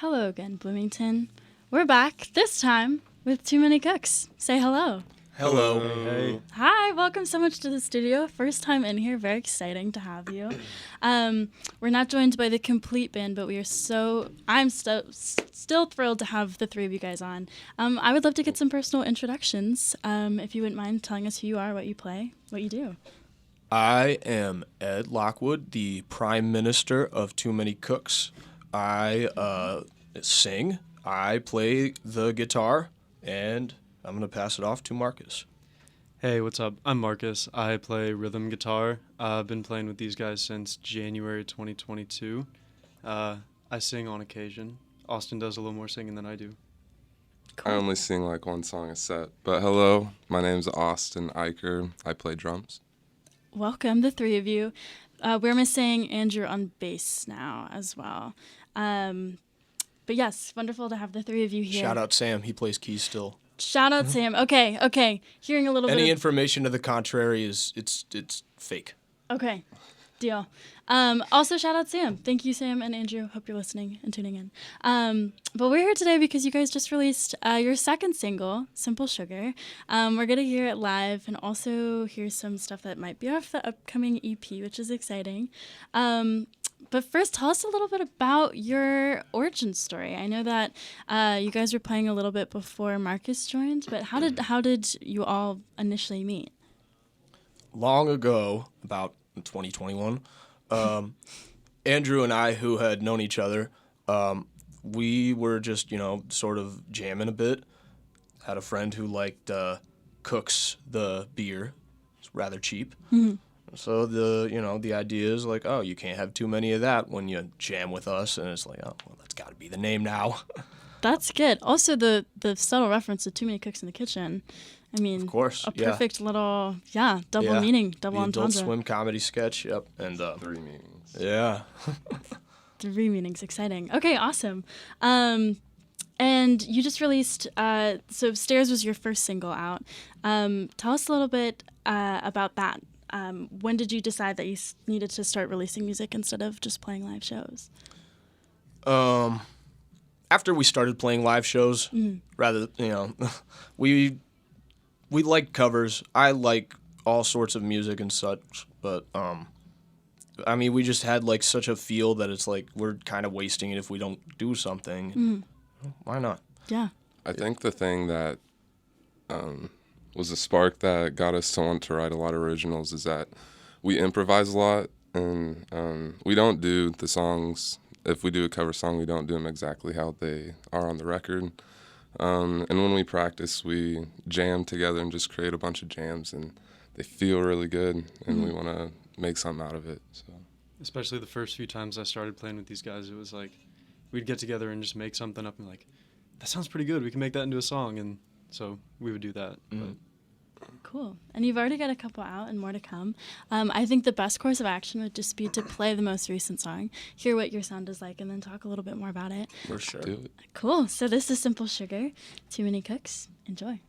Hello again, Bloomington. We're back, this time with Too Many Cooks. Say hello. Hello. Hey. Hi, welcome so much to the studio. First time in here, very exciting to have you. We're not joined by the complete band, but I'm still thrilled to have the three of you guys on. I would love to get some personal introductions, if you wouldn't mind telling us who you are, what you play, what you do. I am Ed Lockwood, the Prime Minister of Too Many Cooks. I sing, I play the guitar, and I'm going to pass it off to Marcus. Hey, what's up? I'm Marcus. I play rhythm guitar. I've been playing with these guys since January 2022. I sing on occasion. Austin does a little more singing than I do. I only sing like one song a set. But hello, my name's Austin Eicher. I play drums. Welcome, the three of you. We're missing Andrew on bass now as well. But yes, wonderful to have the three of you here. Shout out Sam, he plays keys still. Shout out Sam. Okay. Hearing a little bit Any of... information to the contrary is it's fake. Okay, deal. Also, shout out Sam. Thank you, Sam and Andrew. Hope you're listening and tuning in. But we're here today because you guys just released your second single, Simple Sugar. We're going to hear it live and also hear some stuff that might be off the upcoming EP, which is exciting. But first, tell us a little bit about your origin story. I know that you guys were playing a little bit before Marcus joined, but how did you all initially meet? Long ago, about 2021, Andrew and I, who had known each other, we were just, sort of jamming a bit. Had a friend who liked Cook's the beer. It's rather cheap. Mm-hmm. So the idea is like, oh, you can't have too many of that when you jam with us, and it's like, oh, well, that's got to be the name now. That's good. Also, the subtle reference to Too Many Cooks in the Kitchen. I mean, of course, a perfect little, double meaning, double the Adult entendre. Swim comedy sketch, yep, and 3 meanings. Yeah. 3 meanings, exciting. Okay, awesome. And you just released, so Stairs was your first single out. Tell us a little bit about that. When did you decide that you needed to start releasing music instead of just playing live shows? After we started playing live shows, rather, we like covers. I like all sorts of music and such, but we just had like such a feel that it's like we're kind of wasting it if we don't do something. Why not? Yeah. I think the thing that was a spark that got us to want to write a lot of originals is that we improvise a lot, and we don't do the songs. If we do a cover song, we don't do them exactly how they are on the record. And when we practice, we jam together and just create a bunch of jams, and they feel really good, and we want to make something out of it. So, Especially the first few times I started playing with these guys, it was like we'd get together and just make something up and be like, that sounds pretty good. We can make that into a song. And so we would do that. But. Cool. And you've already got a couple out and more to come. I think the best course of action would just be to play the most recent song, hear what your sound is like, and then talk a little bit more about it. For sure. do it. Cool. So this is Simple Sugar. Too Many Cooks. Enjoy.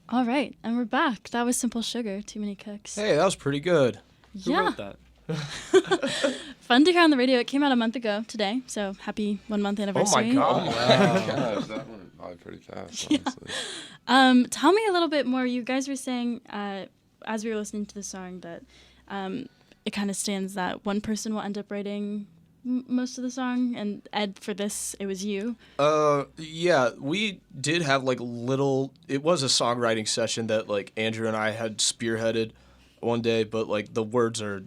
All right, and we're back. That was Simple Sugar, Too Many Cooks. Hey, that was pretty good. Who Yeah. wrote that? Fun to hear on the radio. It came out a month ago today, so happy 1 month anniversary. God. Gosh, that went by pretty fast, honestly. Tell me a little bit more. You guys were saying, as we were listening to the song, that it kind of stands that one person will end up writing most of the song, and Ed, for this, it was you. Yeah, we did have like it was a songwriting session that like Andrew and I had spearheaded one day, but like the words are,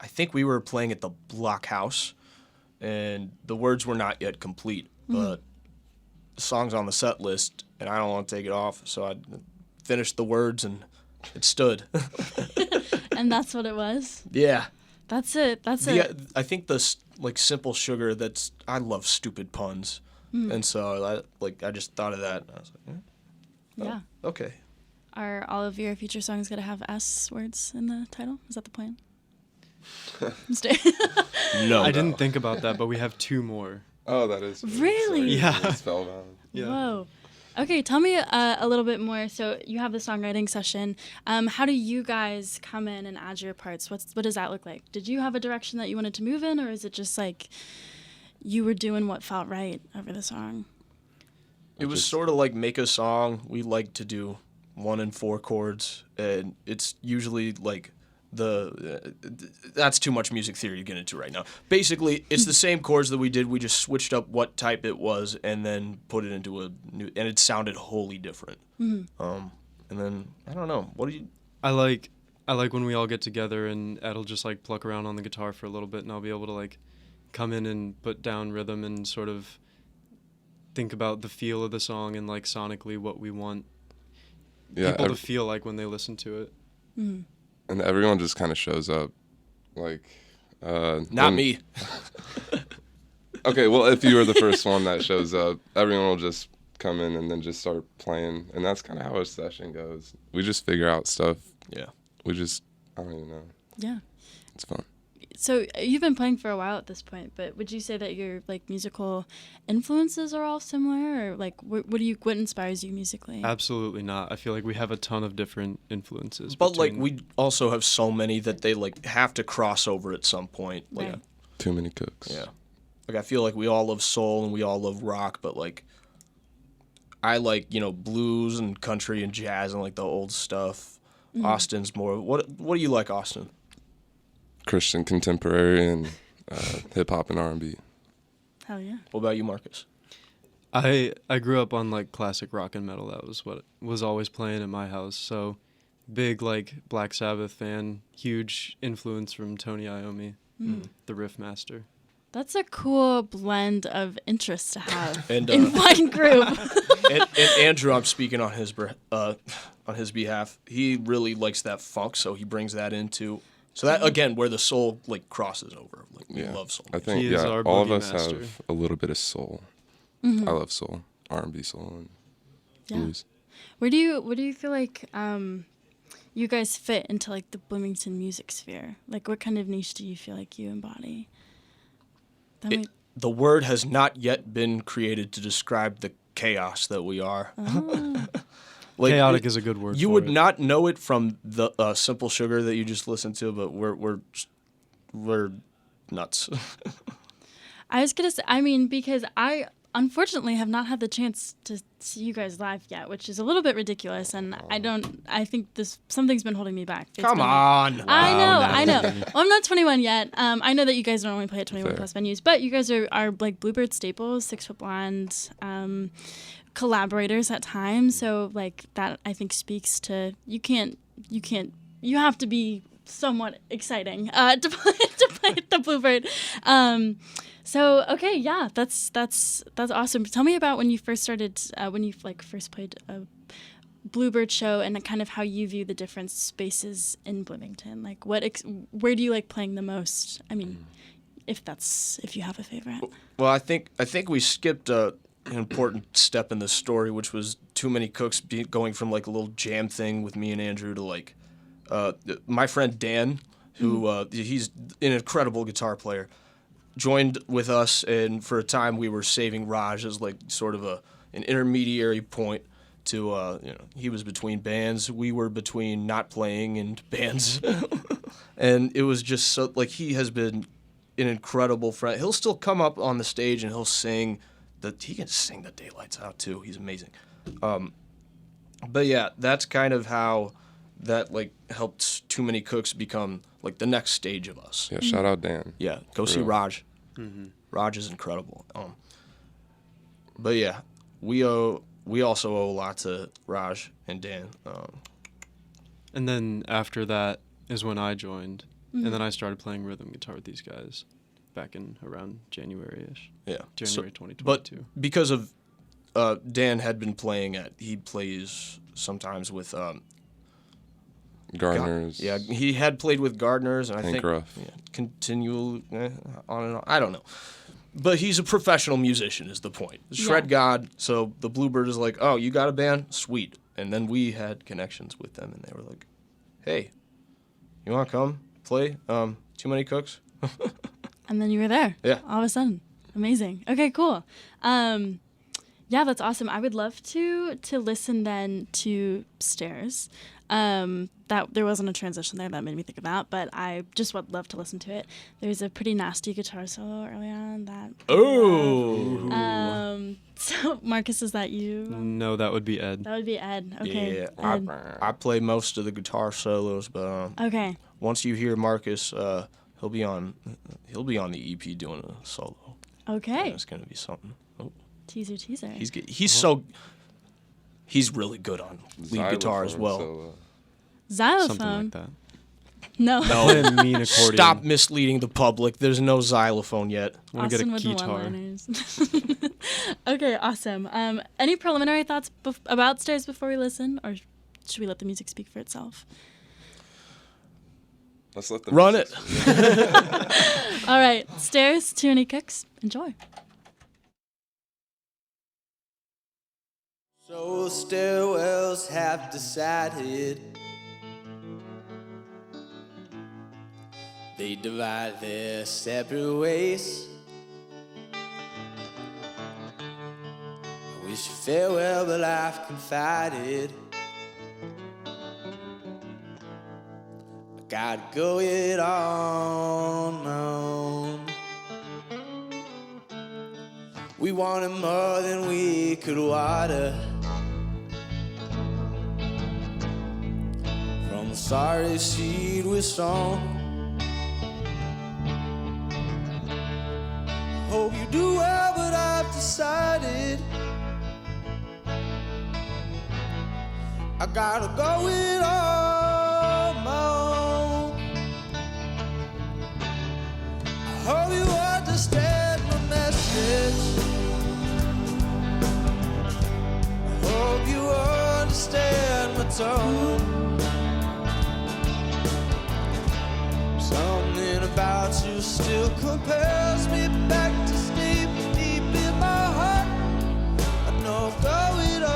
I think we were playing at the Block House, and the words were not yet complete, but the song's on the set list, and I don't want to take it off, so I finished the words, and it stood. And that's what it was. Yeah. That's it. Yeah, I think like Simple Sugar. I love stupid puns, and so I just thought of that. And I was like, Yeah. okay. Are all of your future songs going to have S words in the title? Is that the plan? No, I didn't think about that, but we have 2 more. Oh, that is Really? Yeah. It's spellbound. Yeah. Whoa. Okay, tell me a little bit more. So you have the songwriting session. How do you guys come in and add your parts? What does that look like? Did you have a direction that you wanted to move in, or is it just like you were doing what felt right over the song? It was sort of like make a song. We like to do 1 and 4 chords, and it's usually like that's too much music theory to get into right now. Basically, it's the same chords that we did. We just switched up what type it was, and then put it into a new, and it sounded wholly different. And then I don't know. What do you? I like when we all get together and Ed'll just like pluck around on the guitar for a little bit, and I'll be able to like come in and put down rhythm and sort of think about the feel of the song and like sonically what we want people to feel like when they listen to it. And everyone just kind of shows up, like. Not me. Okay, well, if you were the first one that shows up, everyone will just come in and then just start playing, and that's kind of how a session goes. We just figure out stuff. Yeah. I don't even know. Yeah. It's fun. So you've been playing for a while at this point, but would you say that your like musical influences are all similar, or like what inspires you musically? Absolutely not. I feel like we have a ton of different influences. But like we also have so many that they like have to cross over at some point. Like, Right. Too many cooks. yeah. Like I feel like we all love soul and we all love rock, but like I like, blues and country and jazz and like the old stuff. Austin's more. What do you like, Austin? Christian contemporary and hip hop and R&B. Hell yeah. What about you, Marcus? I grew up on like classic rock and metal. That was what was always playing at my house. So big like Black Sabbath fan, huge influence from Tony Iommi, the riff master. That's a cool blend of interests to have And, in one group. and Andrew, I'm speaking on his behalf. He really likes that funk, so he brings that into. So that again, where the soul like crosses over. Like we love soul. I think He is our all of boogie us master. have a little bit of soul. I love soul, R&B soul, and Yeah. blues. Where do you feel like you guys fit into like the Bloomington music sphere? Like what kind of niche do you feel like you embody? The word has not yet been created to describe the chaos that we are. Like, Chaotic is a good word. You for would it. not know it from the Simple Sugar that you just listened to, but we're nuts. I was gonna say, I mean, because I unfortunately have not had the chance to see you guys live yet, which is a little bit ridiculous, and I think something's been holding me back. Come on. I know. Well, I'm not 21 yet. I know that you guys don't only play at 21 plus venues, but you guys are like Bluebird staples, 6 Foot Blonde, collaborators at times. So like that, I think speaks to you have to be somewhat exciting to play at the Bluebird. So okay, yeah, that's awesome. Tell me about when you first started, when you like first played a Bluebird show, and kind of how you view the different spaces in Bloomington. Like where do you like playing the most? I mean, if you have a favorite. Well, I think we skipped an important step in the story, which was Too Many Cooks going from like a little jam thing with me and Andrew to like my friend Dan, who he's an incredible guitar player, joined with us, and for a time we were saving Raj as like sort of an intermediary point to he was between bands. We were between not playing and bands, and it was just so like he has been an incredible friend. He'll still come up on the stage and he'll sing. He can sing the daylights out too. He's amazing. But yeah, that's kind of how that like helped Too Many Cooks become like the next stage of us. Yeah, shout out Dan. Yeah, go see real. Raj. Raj is incredible. But yeah, we also owe a lot to Raj and Dan. And then after that is when I joined, and then I started playing rhythm guitar with these guys back in around January-ish. Yeah, January 2022. But because of Dan had been playing he plays sometimes with Gardeners. Yeah, he had played with Gardeners, and I think Ruff. continual on and on. I don't know, but he's a professional musician. Is the point? Shred God. So the Bluebird is like, oh, you got a band? Sweet. And then we had connections with them, and they were like, hey, you want to come play Too Many Cooks? And then you were there. Yeah. All of a sudden. Amazing. Okay, cool. Yeah, that's awesome. I would love to listen then to Stairs. That there wasn't a transition there that made me think of that, but I just would love to listen to it. There's a pretty nasty guitar solo early on that. Oh. So Marcus, is that you? No, that would be Ed. That would be Ed. Okay. Yeah, Ed. I play most of the guitar solos, but Okay. once you hear Marcus, he'll be on the EP doing a solo. Okay. Yeah, it's gonna be something. Oh. Teaser. He's really good on lead guitar as Xylophone well. solo. Xylophone. Something like that. No. Play a mean accordion. Stop misleading the public. There's no xylophone yet. I want to get a Austin with the guitar. one-liners. Okay, awesome. Any preliminary thoughts about Stairs before we listen, or should we let the music speak for itself? Let's let the Run music it. speak. All right, Stairs, Too Many Cooks. Enjoy. So stairwells have decided they divide their separate ways. I wish you farewell, but I've confided I gotta go it on my own. We wanted more than we could water. From the sorry seed we sown. Hope you do well, but I've decided I gotta go it on my own. I hope you understand my message. I hope you understand my tone. Something about you still compels me back to sleep deep in my heart. I know I'll go it on.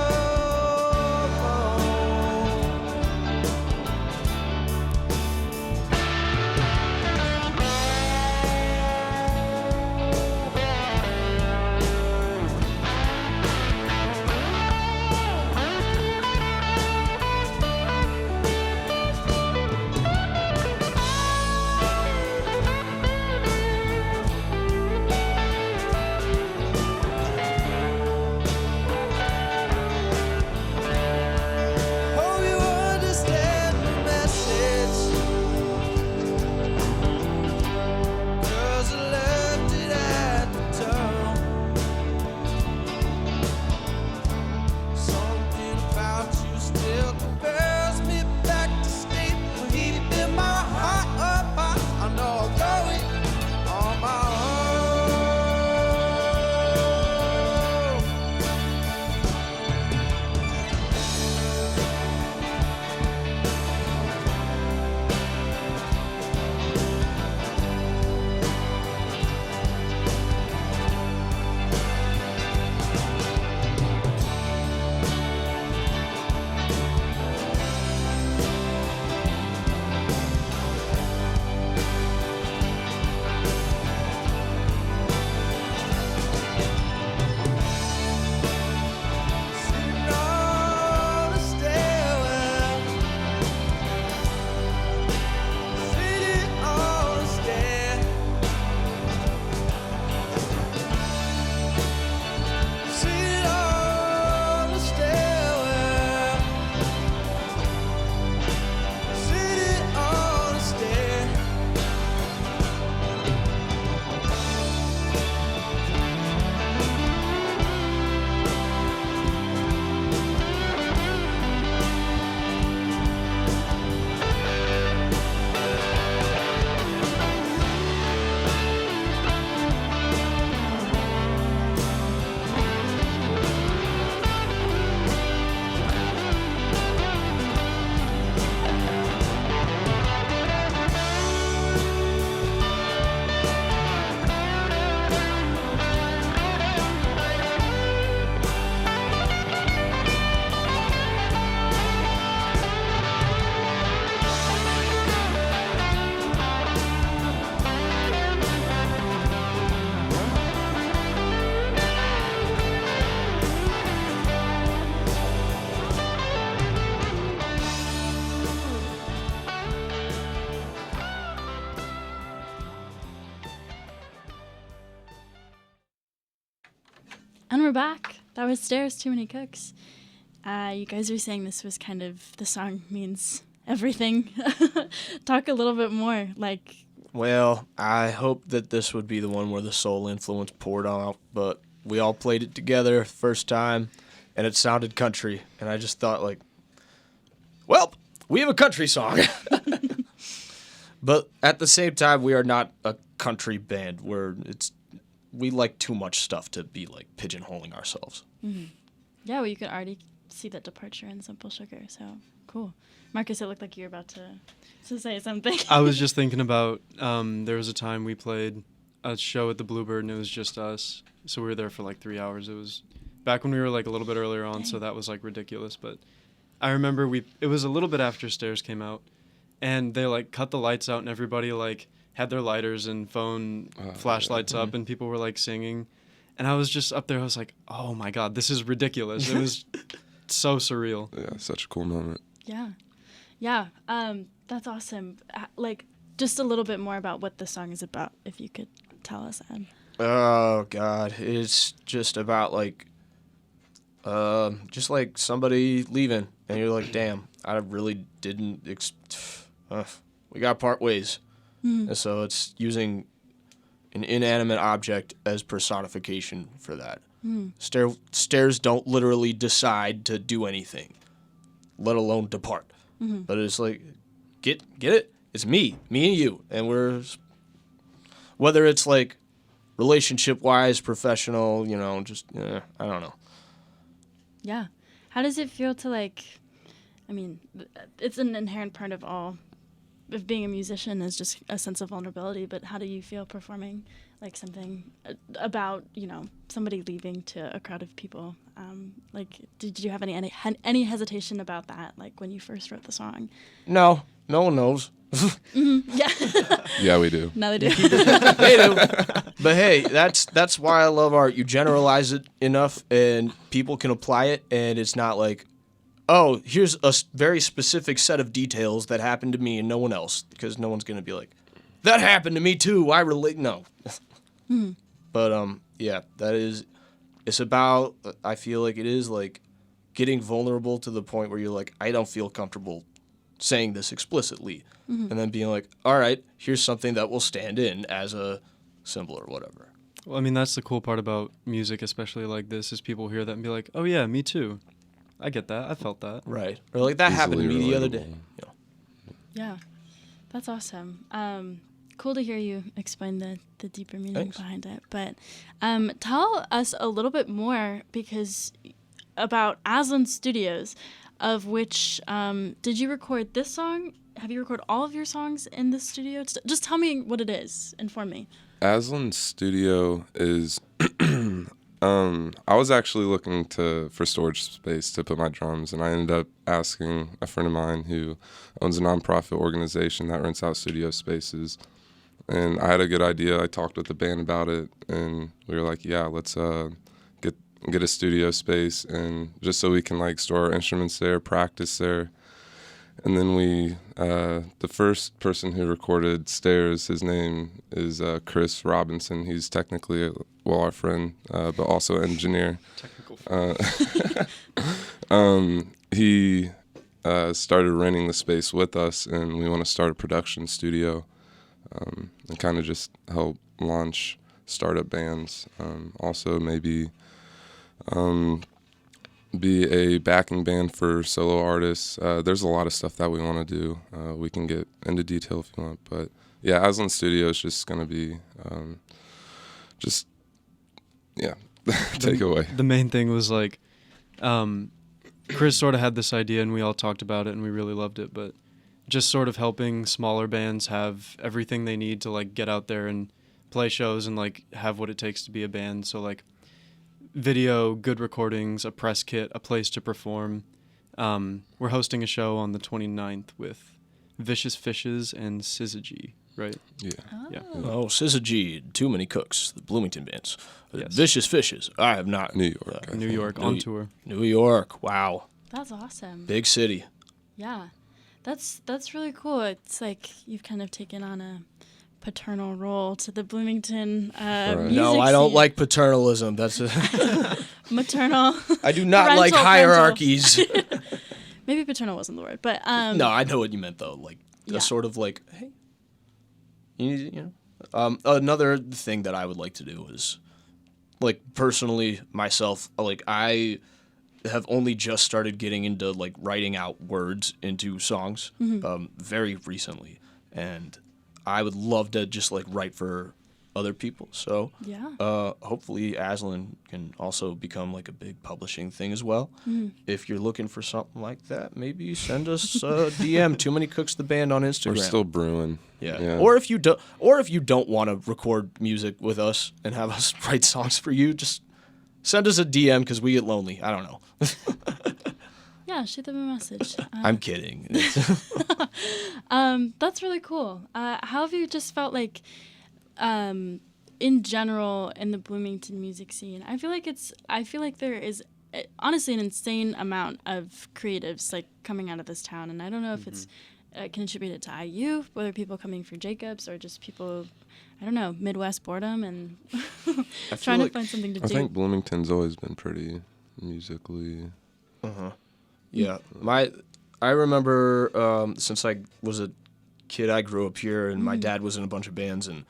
And we're back. That was Stairs, Too Many Cooks. You guys were saying this was kind of, the song means everything. Talk a little bit more, like... Well, I hope that this would be the one where the soul influence poured out, but we all played it together first time, and it sounded country, and I just thought, like, well, we have a country song. But at the same time, we are not a country band where we like too much stuff to be like pigeonholing ourselves. Mm-hmm. Yeah, well, you can already see that departure in Simple Sugar, so cool. Marcus, it looked like you were about to say something. I was just thinking about, there was a time we played a show at the Bluebird and it was just us. So we were there for like 3 hours. It was back when we were like a little bit earlier on, so that was like ridiculous. But I remember it was a little bit after Stairs came out, and they like cut the lights out and everybody like had their lighters and phone flashlights up and people were like singing. And I was just up there, I was like, oh my God, this is ridiculous. It was so surreal. Yeah, such a cool moment. Yeah. Yeah. That's awesome. Like, just a little bit more about what the song is about, if you could tell us, Ed. Oh God, it's just about like, just like somebody leaving, and you're like, damn, I really didn't. We got part ways, and so it's using an inanimate object as personification for that. Stairs don't literally decide to do anything, let alone depart. But it's like, get it? It's me and you, and we're, whether it's like relationship-wise, professional, just, I don't know. Yeah. How does it feel to, like, I mean, it's an inherent part of being a musician is just a sense of vulnerability, but how do you feel performing, like, something about, somebody leaving to a crowd of people? Like, did you have any hesitation about that, like, when you first wrote the song? No one knows. Yeah. Yeah, we do. No, they do. They do. But hey, that's why I love art. You generalize it enough, and people can apply it, and it's not like, oh, here's a very specific set of details that happened to me and no one else, because no one's gonna be like, that happened to me too. I relate. No. But yeah, it's about. I feel like it is like getting vulnerable to the point where you're like, I don't feel comfortable saying this explicitly, and then being like, all right, here's something that will stand in as a symbol or whatever. Well, I mean, that's the cool part about music, especially like this, is people hear that and be like, oh yeah, me too. I get that. I felt that. Right. Or like, that happened to me the other day. Yeah. That's awesome. Cool to hear you explain the deeper meaning behind it. But tell us a little bit more about Azlyn Studios, of which, did you record this song? Have you recorded all of your songs in this studio? Just tell me what it is. Inform me. Azlyn Studio is, I was actually looking for storage space to put my drums, and I ended up asking a friend of mine who owns a nonprofit organization that rents out studio spaces. And I had a good idea. I talked with the band about it, and we were like, yeah, let's get a studio space, and just so we can like store our instruments there, practice there. And then the first person who recorded Stairs, his name is Chris Robinson. He's technically, our friend, but also an engineer. Technical. He started renting the space with us, and we want to start a production studio and kind of just help launch startup bands. Also maybe be a backing band for solo artists. There's a lot of stuff that we want to do. We can get into detail if you want, but yeah, Azlyn Studio is just going to be take away. The main thing was like, Chris sort of had this idea and we all talked about it and we really loved it, but just sort of helping smaller bands have everything they need to like get out there and play shows and like have what it takes to be a band. So like video, good recordings, a press kit, a place to perform. We're hosting a show on the 29th with Vicious Fishes and Syzygy, right? Yeah. Yeah. Oh, Syzygy, Too Many Cooks, the Bloomington bands. Yes. Vicious Fishes. I have not. New York. New York on tour. New York. Wow. That's awesome. Big city. Yeah. That's really cool. It's like you've kind of taken on a paternal role to the Bloomington Right. music No, I don't scene. like paternalism. That's Maternal. I do not like Parental. hierarchies. Maybe paternal wasn't the word, but No, I know what you meant though. Like Yeah. a sort of like, hey, you know. Another thing that I would like to do is, like personally myself, like I have only just started getting into like writing out words into songs very recently, and I would love to just like write for other people. So Yeah. hopefully Azlyn can also become like a big publishing thing as well. If you're looking for something like that, maybe send us a DM. Too Many Cooks the Band on Instagram. We're still brewing. Yeah. Or if you don't want to record music with us and have us write songs for you, just send us a DM because we get lonely. I don't know. Yeah, shoot them a message. I'm kidding. That's really cool. How have you just felt like, in general, in the Bloomington music scene? I feel like there is honestly an insane amount of creatives like coming out of this town, and I don't know if it's can attribute it to IU, whether people coming for Jacobs or just people, I don't know, Midwest boredom and trying to find something to do. I think Bloomington's always been pretty musically. Yeah. I remember since I was a kid, I grew up here, and my dad was in a bunch of bands, and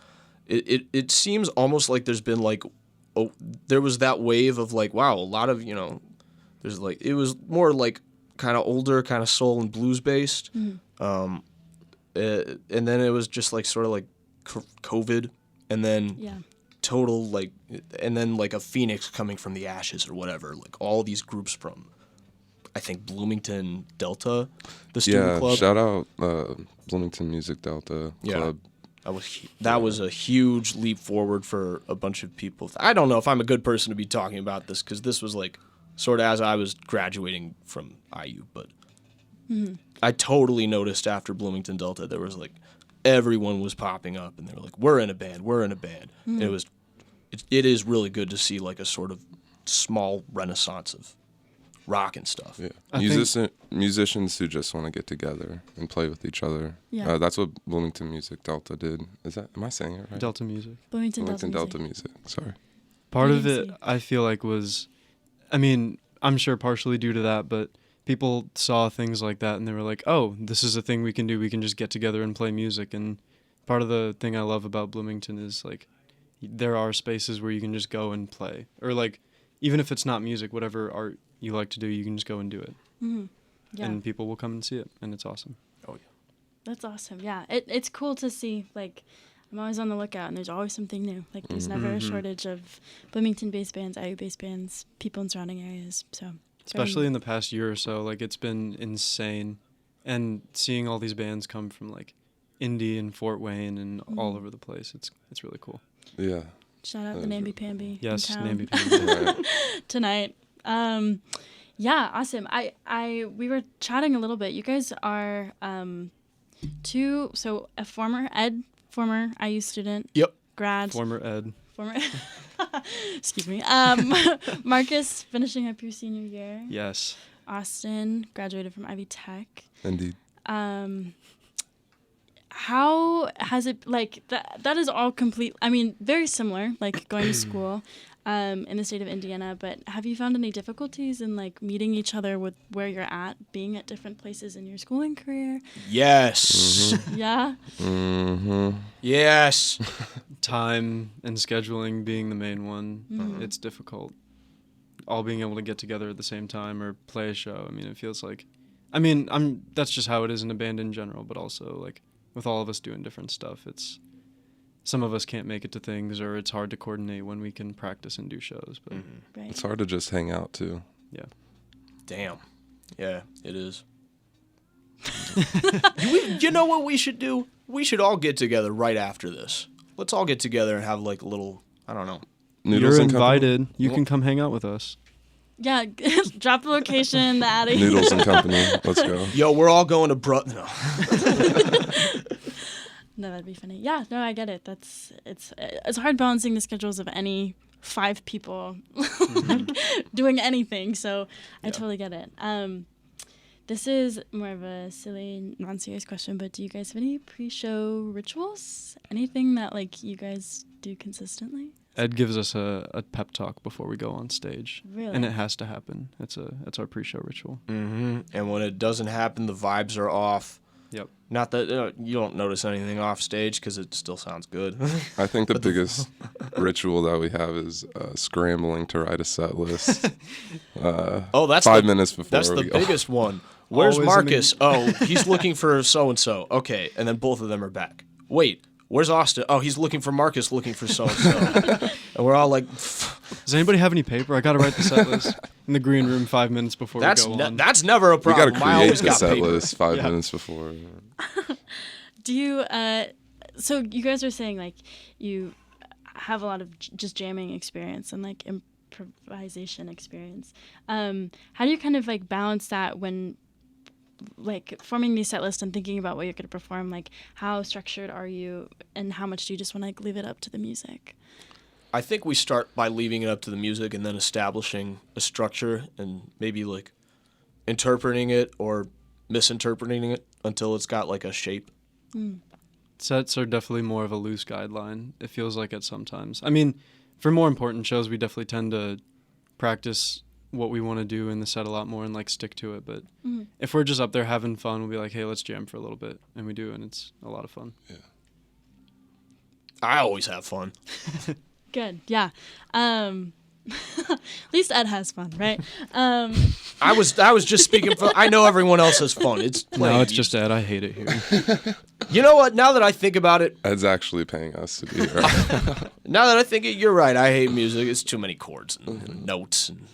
it seems almost like there's been like, there was that wave of like, wow, a lot of, there's like, it was more like kind of older, kind of soul and blues based. And then it was just like sort of like COVID, and then total like, and then like a phoenix coming from the ashes or whatever, like all these groups from, I think, Bloomington Delta, the student club. Shout out Bloomington Music Delta Club. That was a huge leap forward for a bunch of people. I don't know if I'm a good person to be talking about this because this was like sort of as I was graduating from IU, but I totally noticed after Bloomington Delta there was like everyone was popping up and they were like, we're in a band. And it is really good to see like a sort of small renaissance of rock and stuff. Yeah, musicians who just want to get together and play with each other. Yeah. That's what Bloomington Music Delta did. Am I saying it right? Delta Music. Bloomington Delta Music. Sorry. Part of it, I feel like, was, I mean, I'm sure partially due to that, but people saw things like that and they were like, oh, this is a thing we can do. We can just get together and play music. And part of the thing I love about Bloomington is like there are spaces where you can just go and play, or like even if it's not music, whatever art you like to do, you can just go and do it. Yeah. And people will come and see it, and it's awesome. Oh, yeah. That's awesome. Yeah, it's cool to see. Like, I'm always on the lookout, and there's always something new. Like, there's never a shortage of Bloomington-based bands, IU-based bands, people in surrounding areas. So, especially in the past year or so, like it's been insane, and seeing all these bands come from like Indy and Fort Wayne and all over the place. It's really cool. Yeah. Shout out the Namby-Pamby. Yes, in town Namby-Pamby. tonight. Yeah, awesome. We were chatting a little bit. You guys are a former IU student. Yep. Grad. Former Ed. Excuse me. Marcus, finishing up your senior year. Yes. Austin, graduated from Ivy Tech. Indeed. How has it, like, that is all complete, I mean, very similar, like going to school in the state of Indiana, but have you found any difficulties in, like, meeting each other with where you're at, being at different places in your schooling career? Yes. Yeah? Yes. Time and scheduling being the main one. It's difficult. All being able to get together at the same time or play a show. I mean, it feels like, that's just how it is in a band in general, but also, like, with all of us doing different stuff, some of us can't make it to things, or it's hard to coordinate when we can practice and do shows. But Right. It's hard to just hang out too. yeah. Damn. Yeah, it is. You know what we should do? We should all get together right after this. Let's all get together and have like a little, I don't know. Noodles You're and invited. Company? You can come hang out with us. Yeah, drop the location, the Addy. Noodles and Company. Let's go. Yo, we're all going to No. No, that'd be funny. Yeah, no, I get it. It's hard balancing the schedules of any 5 people doing anything. So I totally get it. this is more of a silly, non-serious question, but do you guys have any pre-show rituals? Anything that like you guys do consistently? Ed gives us a pep talk before we go on stage. Really? And it has to happen. It's our pre-show ritual. Mm-hmm. And when it doesn't happen, the vibes are off. Yep. Not that you don't notice anything off stage because it still sounds good. I think the biggest ritual that we have is scrambling to write a set list. That's 5 minutes before That's the we go. biggest one. Where's Always Marcus? Oh, he's looking for so-and-so. Okay, and then both of them are back. Wait, where's Austin? Oh, he's looking for Marcus looking for so-and-so. And we're all like... Does anybody have any paper? I got to write the set list in the green room 5 minutes before we go on. That's never a We problem. got to I create always the got set paper. list 5 Yeah. minutes before. Do you, so you guys are saying like you have a lot of just jamming experience and like improvisation experience. How do you kind of like balance that when like forming these set lists and thinking about what you're going to perform? Like how structured are you and how much do you just want to like leave it up to the music? I think we start by leaving it up to the music and then establishing a structure and maybe like interpreting it or misinterpreting it until it's got like a shape. Sets are definitely more of a loose guideline. It feels like it sometimes. I mean, for more important shows, we definitely tend to practice what we want to do in the set a lot more and like stick to it. But if we're just up there having fun, we'll be like, hey, let's jam for a little bit. And we do, and it's a lot of fun. Yeah. I always have fun. Good. Yeah. At least Ed has fun, right? I was just speaking for. I know everyone else has fun. It's playing. No, it's just Ed. I hate it here. You know what? Now that I think about it, Ed's actually paying us to be here. now that I think it, you're right. I hate music. It's too many chords and notes and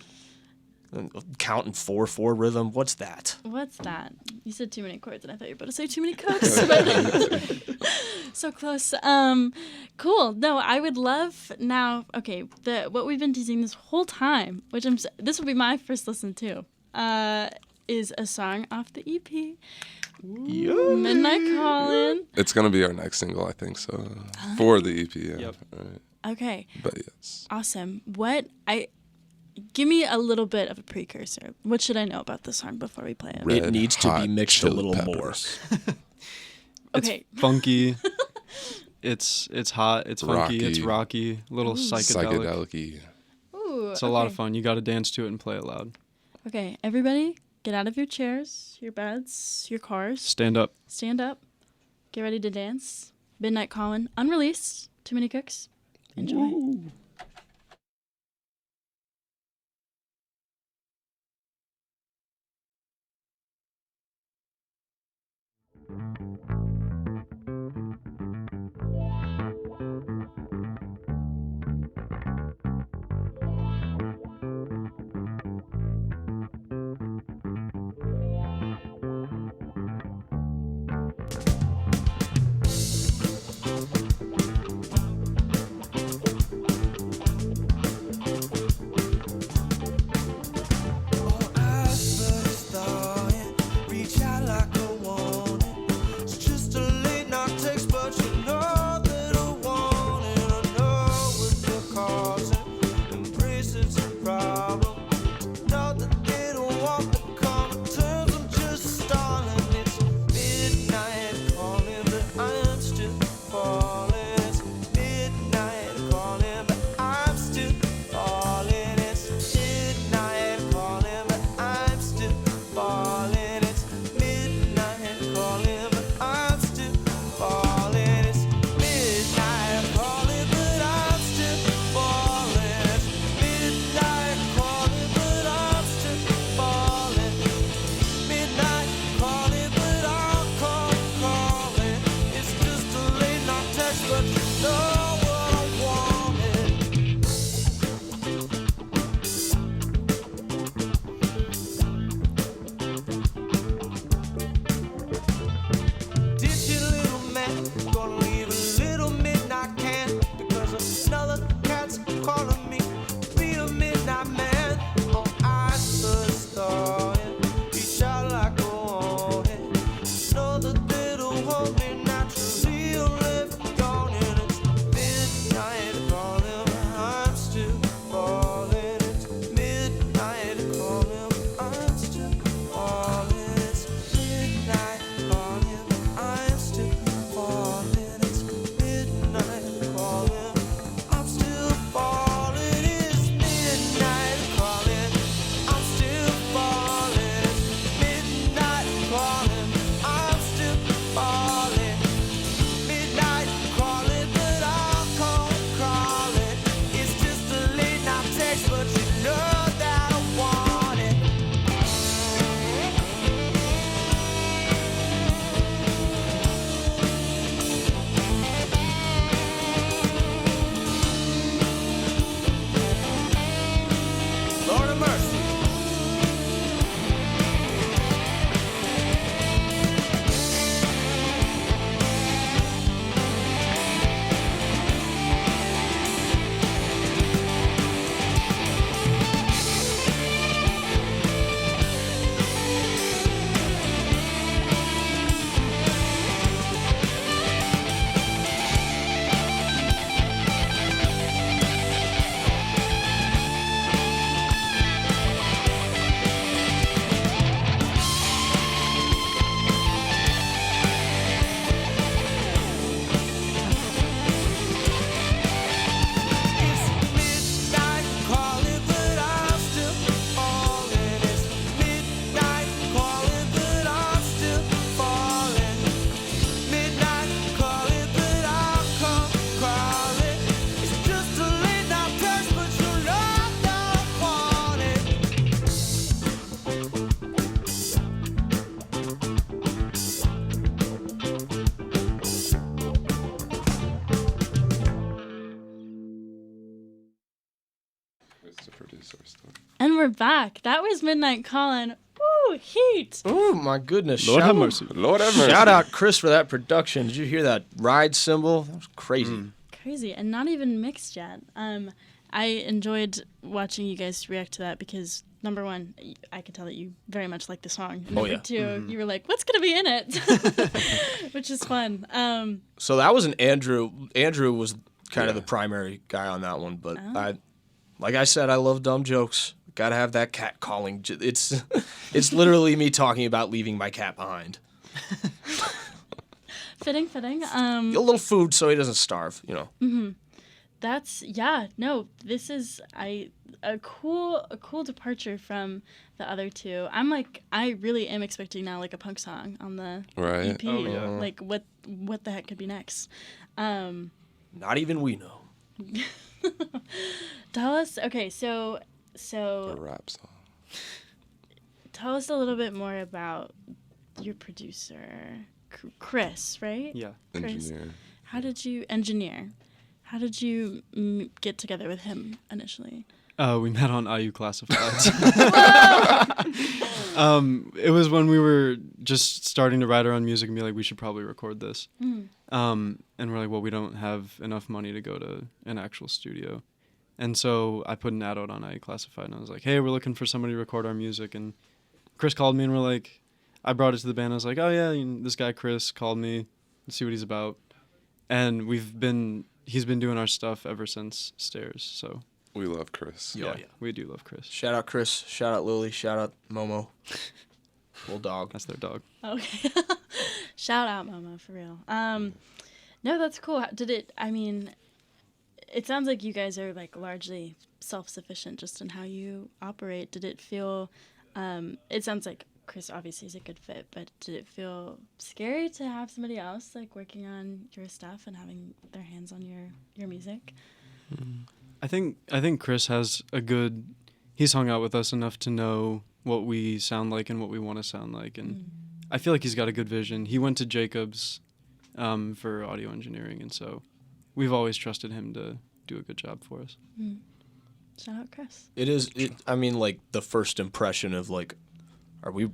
counting 4/4 rhythm. What's that? What's that? You said too many chords, and I thought you were about to say too many cooks. But so close. Cool. No, I would love now. Okay, what we've been teasing this whole time, which this will be my first listen to, is a song off the EP. Midnight Calling. It's going to be our next single, I think, so. For the EP, yeah. Yep. Right. Okay. But yes. Awesome. Give me a little bit of a precursor. What should I know about this song before we play it? It needs to be Hot mixed a Chili little Peppers. Okay. It's funky. it's hot. It's funky. Rocky. It's rocky. A little psychedelic. Psychedelic-y. Ooh, It's a lot of fun. You got to dance to it and play it loud. Okay, everybody, get out of your chairs, your beds, your cars. Stand up. Stand up. Get ready to dance. Midnight Calling, unreleased. Too Many Cooks. Enjoy. I first thought it, reach out like a warning. It's just And we're back. That was Midnight Calling. Woo, heat. Oh my goodness! Lord have mercy. Lord have mercy. Shout out Chris for that production. Did you hear that ride cymbal? That was crazy. Crazy, and not even mixed yet. I enjoyed watching you guys react to that because number one, I could tell that you very much like the song. And number two, you were like, "What's gonna be in it?" Which is fun. So that was an Andrew. Andrew was kind of the primary guy on that one, but like I said, I love dumb jokes. Gotta have that cat calling. It's literally me talking about leaving my cat behind. Fitting. A little food so he doesn't starve, you know. This is a cool departure from the other two. I really am expecting now like a punk song on the EP. Oh, yeah. Like what the heck could be next? Not even we know. Tell us. Okay, so A rap song. tell us a little bit more about your producer, Chris, right? Yeah. Chris. Engineer. How did you get together with him initially? We met on IU Classifieds. It was when we were just starting to write our own music and be like, we should probably record this. And we're like, well, we don't have enough money to go to an actual studio. And so I put an ad out on IU Classified, and I was like, hey, we're looking for somebody to record our music. And Chris called me, and we're like, I brought it to the band. I was like, oh, yeah, this guy Chris called me. Let's see what he's about. And he's been doing our stuff ever since Stairs, so... We love Chris. Yeah, we do love Chris. Shout out Chris. Shout out Lily. Shout out Momo. Little dog. That's their dog. Okay. Shout out Mama, for real. No, that's cool. It sounds like you guys are like largely self-sufficient just in how you operate. Did it feel, it sounds like Chris obviously is a good fit, but did it feel scary to have somebody else like working on your stuff and having their hands on your music? I think Chris has he's hung out with us enough to know what we sound like and what we want to sound like, and I feel like he's got a good vision. He went to Jacobs for audio engineering, and so we've always trusted him to do a good job for us. Shout out Chris. Like the first impression of like, are we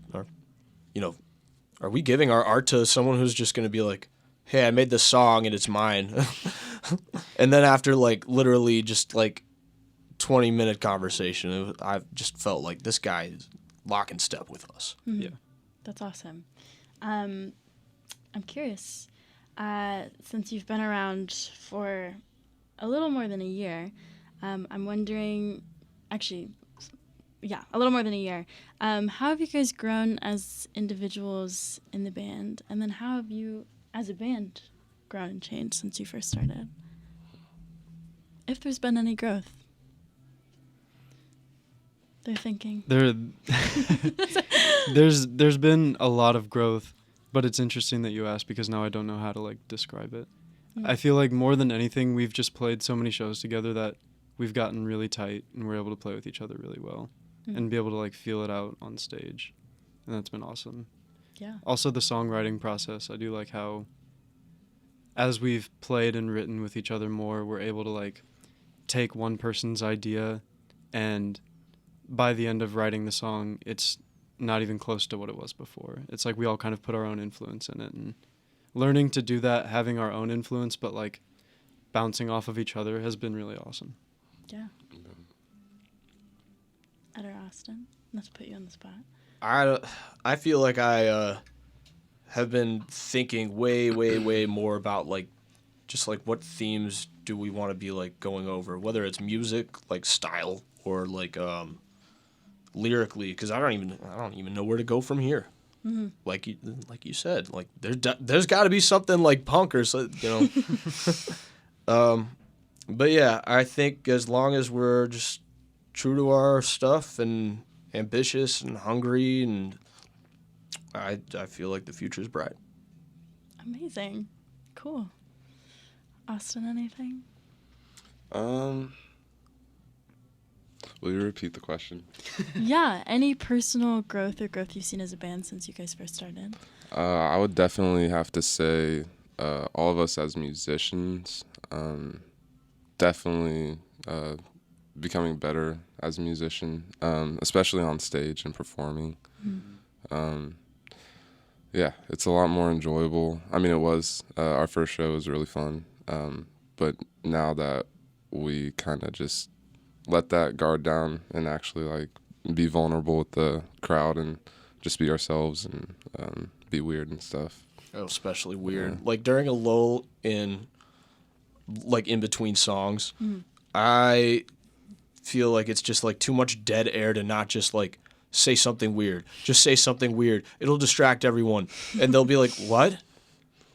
giving our art to someone who's just going to be like, hey, I made this song and it's mine. And then after like literally just like 20-minute conversation, I just felt like this guy is lock and step with us. Yeah. That's awesome. I'm curious, since you've been around for a little more than a year, I'm wondering, a little more than a year, how have you guys grown as individuals in the band? And then how have you, as a band, grown and changed since you first started? If there's been any growth. They're thinking. There's been a lot of growth, but it's interesting that you asked because now I don't know how to like describe it. I feel like more than anything, we've just played so many shows together that we've gotten really tight and we're able to play with each other really well and be able to like feel it out on stage. And that's been awesome. Yeah. Also the songwriting process. I do like how as we've played and written with each other more, we're able to like take one person's idea and by the end of writing the song, it's not even close to what it was before. It's like we all kind of put our own influence in it, and learning to do that, having our own influence, but like bouncing off of each other has been really awesome. Yeah. Ed or Austin, not to put you on the spot. I feel like I have been thinking way more about like just like what themes do we want to be like going over, whether it's music like style or like lyrically, because I don't even know where to go from here. Like you said, like there's got to be something like punk or so, you know. But yeah, I think as long as we're just true to our stuff and ambitious and hungry, and I feel like the future's bright. Amazing. Cool. Austin, anything? Will you repeat the question? Yeah, any personal growth you've seen as a band since you guys first started? I would definitely have to say all of us as musicians definitely becoming better as a musician, especially on stage and performing. Yeah, it's a lot more enjoyable. I mean, it was. Our first show was really fun. But now that we kind of just let that guard down and actually like be vulnerable with the crowd and just be ourselves and be weird and stuff. Oh, especially weird. Like during a lull in between songs, I feel like it's just like too much dead air to not just like say something weird. Just say something weird. It'll distract everyone. And they'll be like, what?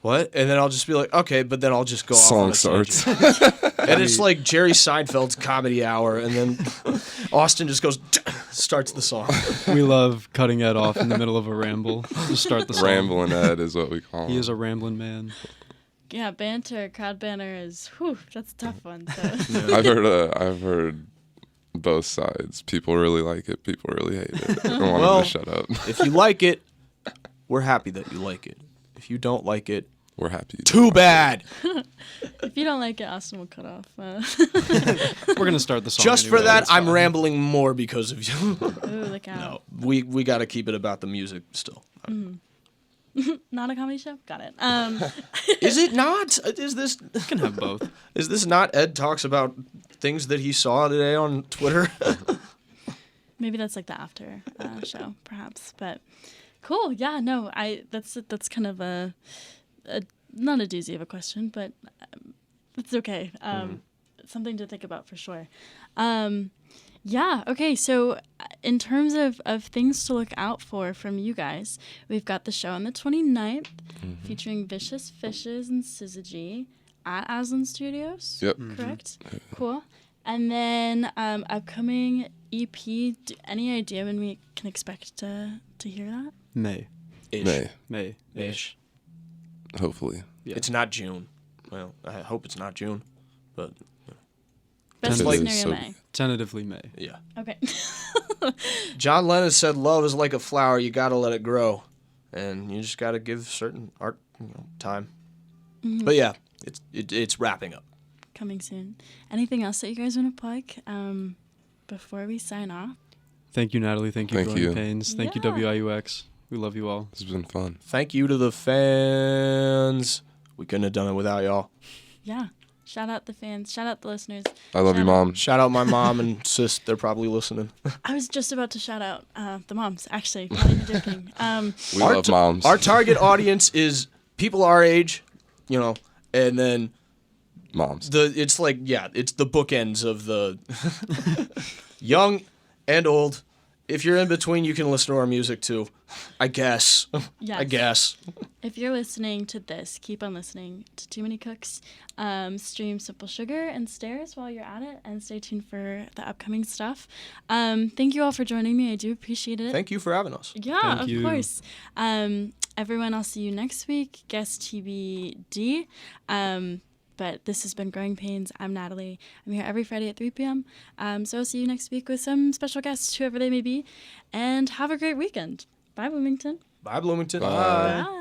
What? And then I'll just be like, okay, but then I'll just go off on a Starts. And it's like Jerry Seinfeld's Comedy Hour, and then Austin just goes, starts the song. We love cutting Ed off in the middle of a ramble to start the song. Rambling Ed is what we call him. He is a rambling man. Yeah, banter, crowd banter is, that's a tough one. So. I've heard both sides. People really like it. People really hate it. I want them to shut up. If you like it, we're happy that you like it. If you don't like it, We're happy. too bad. If you don't like it, Austin will cut off. We're going to start the song Just anyway, for that, it's I'm fine. rambling more because of you. Ooh, look out. No, we got to keep it about the music still. Not a comedy show? Got it. Is it not? Is this? You can have both. Is this not Ed talks about things that he saw today on Twitter? Maybe that's like the after show, perhaps. But cool. Yeah, no, that's kind of a not a doozy of a question, but it's okay. Something to think about for sure. Yeah, okay, so in terms of things to look out for from you guys, we've got the show on the 29th featuring Vicious Fishes and Syzygy at Azlyn Studios. Yep. Correct? Cool. And then upcoming EP, any idea when we can expect to hear that? May. Ish. May. Ish. Hopefully. Yeah. It's not June. Well, I hope it's not June, but Best Like- scenario so- May. Tentatively May. yeah. Okay. John Lennon said, "Love is like a flower; you gotta let it grow, and you just gotta give certain art, time." But yeah, it's wrapping up. Coming soon. Anything else that you guys want to plug before we sign off? Thank you, Natalie. Thank you, Thank Growing you. Pains. Thank you, Yeah. WIUX. We love you all. This has been fun. Thank you to the fans. We couldn't have done it without y'all. Yeah. Shout out the fans. Shout out the listeners. I love you, Shout out- Mom. Shout out my mom and sis; they're probably listening. I was just about to shout out the moms, actually. Not even joking. We love moms. Our target audience is people our age, and then Moms. it's the bookends of the young and old. If you're in between, you can listen to our music too. I guess. Yes. I guess. If you're listening to this, keep on listening to Too Many Cooks. Stream Simple Sugar and Stairs while you're at it, and stay tuned for the upcoming stuff. Thank you all for joining me. I do appreciate it. Thank you for having us. Yeah, Thank of you. course. Everyone, I'll see you next week. Guest TBD. But this has been Growing Pains. I'm Natalie. I'm here every Friday at 3 p.m. So I'll see you next week with some special guests, whoever they may be. And have a great weekend. Bye, Bloomington. Bye, Bloomington. Bye. Bye.